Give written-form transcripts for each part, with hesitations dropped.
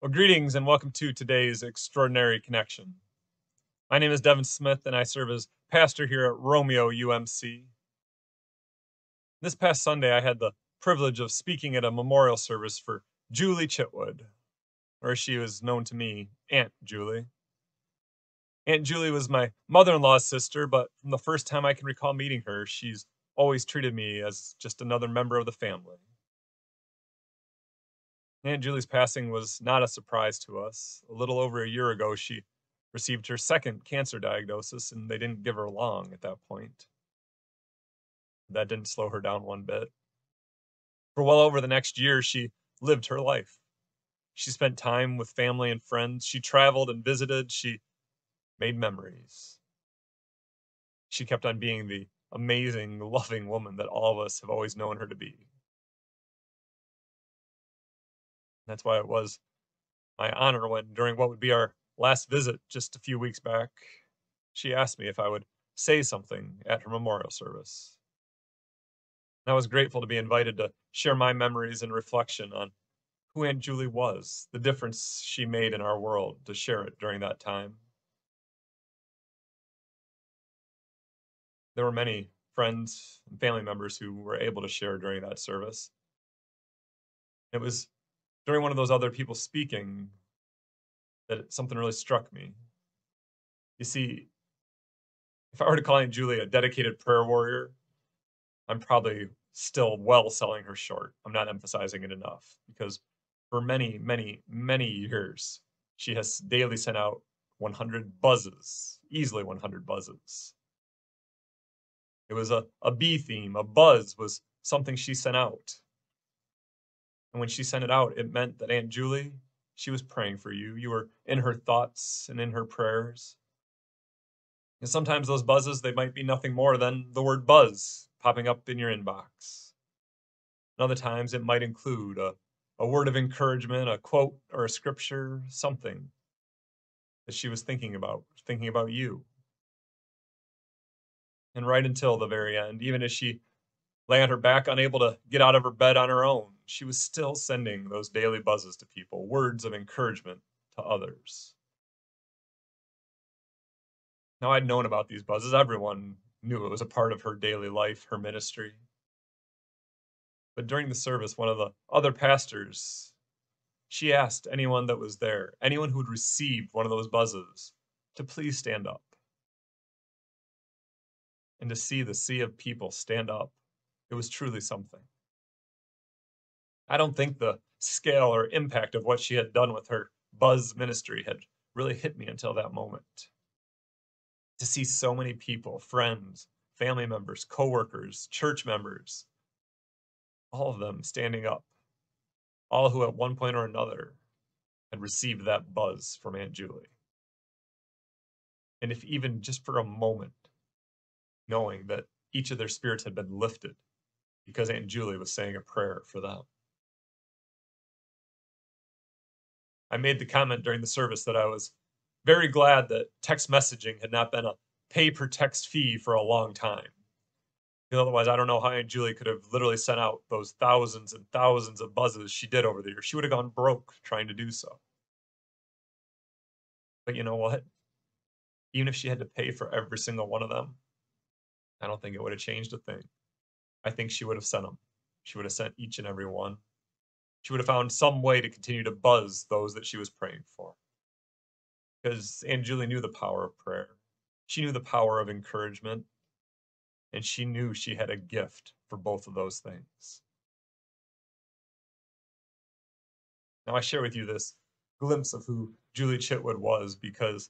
Well, greetings and welcome to today's Extraordinary Connection. My name is Devin Smith and I serve as pastor here at Romeo UMC. This past Sunday, I had the privilege of speaking at a memorial service for Julie Chitwood, or as she was known to me, Aunt Julie. Aunt Julie was my mother-in-law's sister, but from the first time I can recall meeting her, she's always treated me as just another member of the family. Aunt Julie's passing was not a surprise to us. A little over a year ago, she received her second cancer diagnosis, and they didn't give her long at that point. That didn't slow her down one bit. For well over the next year, she lived her life. She spent time with family and friends. She traveled and visited. She made memories. She kept on being the amazing, loving woman that all of us have always known her to be. That's why it was my honor when, during what would be our last visit just a few weeks back, she asked me if I would say something at her memorial service. And I was grateful to be invited to share my memories and reflection on who Aunt Julie was, the difference she made in our world, to share it during that time. There were many friends and family members who were able to share during that service. It was during one of those other people speaking that something really struck me. You see, if I were to call Aunt Julie a dedicated prayer warrior, I'm probably still well selling her short. I'm not emphasizing it enough because for many, many, many years, she has daily sent out 100 buzzes, easily 100 buzzes. It was a bee theme. A buzz was something she sent out. And when she sent it out, it meant that Aunt Julie, she was praying for you. You were in her thoughts and in her prayers. And sometimes those buzzes, they might be nothing more than the word buzz popping up in your inbox. And other times it might include a word of encouragement, a quote or a scripture, something that she was thinking about you. And right until the very end, even as she lay on her back, unable to get out of her bed on her own, she was still sending those daily buzzes to people, words of encouragement to others. Now, I'd known about these buzzes. Everyone knew it was a part of her daily life, her ministry. But during the service, one of the other pastors, she asked anyone that was there, anyone who had received one of those buzzes, to please stand up. And to see the sea of people stand up, it was truly something. I don't think the scale or impact of what she had done with her buzz ministry had really hit me until that moment. To see so many people, friends, family members, coworkers, church members, all of them standing up, all who at one point or another had received that buzz from Aunt Julie. And if even just for a moment, knowing that each of their spirits had been lifted because Aunt Julie was saying a prayer for them. I made the comment during the service that I was very glad that text messaging had not been a pay per text fee for a long time. Because otherwise, I don't know how Aunt Julie could have literally sent out those thousands and thousands of buzzes she did over the years. She would have gone broke trying to do so. But you know what? Even if she had to pay for every single one of them, I don't think it would have changed a thing. I think she would have sent them. She would have sent each and every one. She would have found some way to continue to buzz those that she was praying for. Because Aunt Julie knew the power of prayer. She knew the power of encouragement. And she knew she had a gift for both of those things. Now, I share with you this glimpse of who Julie Chitwood was because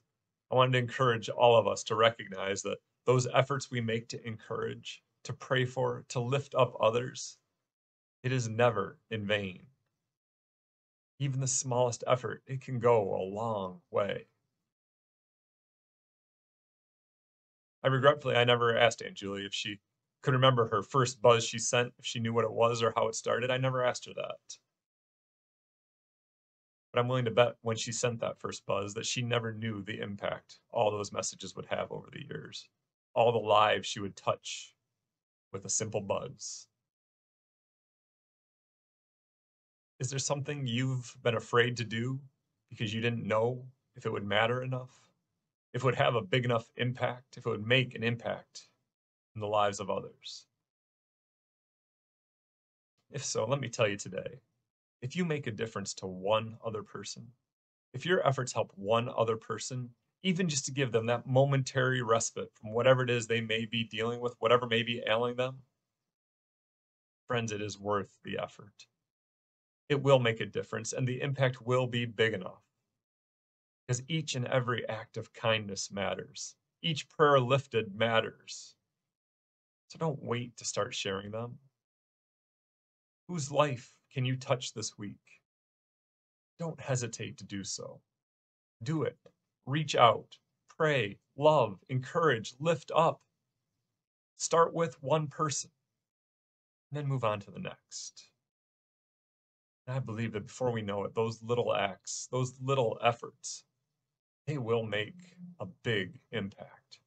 I wanted to encourage all of us to recognize that those efforts we make to encourage, to pray for, to lift up others, it is never in vain. Even the smallest effort, it can go a long way. I never asked Aunt Julie if she could remember her first buzz she sent, if she knew what it was or how it started. I never asked her that. But I'm willing to bet when she sent that first buzz that she never knew the impact all those messages would have over the years, all the lives she would touch with a simple buzz. Is there something you've been afraid to do because you didn't know if it would matter enough, if it would have a big enough impact, if it would make an impact in the lives of others? If so, let me tell you today, if you make a difference to one other person, if your efforts help one other person, even just to give them that momentary respite from whatever it is they may be dealing with, whatever may be ailing them, friends, it is worth the effort. It will make a difference, and the impact will be big enough because each and every act of kindness matters. Each prayer lifted matters. So don't wait to start sharing them. Whose life can you touch this week? Don't hesitate to do so. Do it. Reach out. Pray, love, encourage, lift up. Start with one person, and then move on to the next. And I believe that before we know it, those little acts, those little efforts, they will make a big impact.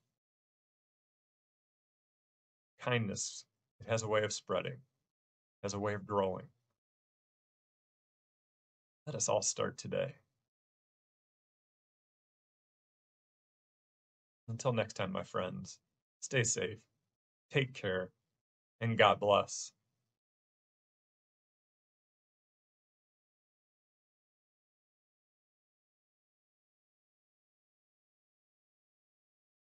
Kindness, it has a way of spreading, has a way of growing. Let us all start today. Until next time, my friends, stay safe, take care, and God bless.